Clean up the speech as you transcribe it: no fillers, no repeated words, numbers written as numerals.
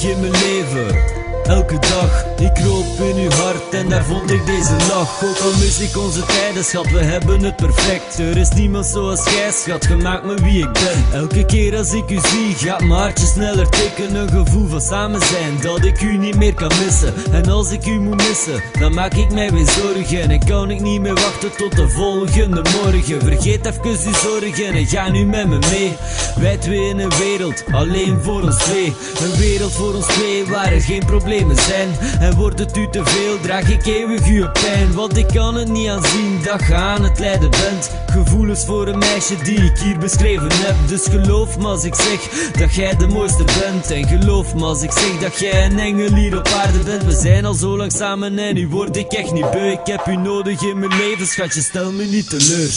In mijn leven, elke dag, ik kroop in uw hart en daar vond ik deze lach. Ook al mis ik onze tijden, schat, we hebben het perfect. Er is niemand zoals jij, schat, gemaakt me wie ik ben. Elke keer als ik u zie, gaat mijn hartje sneller tikken. Een gevoel van samen zijn, dat ik u niet meer kan missen. En als ik u moet missen, dan maak ik mij weer zorgen. En kan ik niet meer wachten tot de volgende morgen. Vergeet even uw zorgen en ga nu met me mee. Wij twee in een wereld, alleen voor ons twee. Een wereld voor ons twee, waar er geen problemen zijn. En wordt het u te veel, draag ik eeuwig uw pijn. Want ik kan het niet aanzien dat je aan het lijden bent. Gevoelens voor een meisje die ik hier beschreven heb. Dus geloof me als ik zeg dat jij de mooiste bent. En geloof me als ik zeg dat jij een engel hier op aarde bent. We zijn al zo lang samen en nu word ik echt niet beu. Ik heb u nodig in mijn leven, schatje, stel me niet teleur.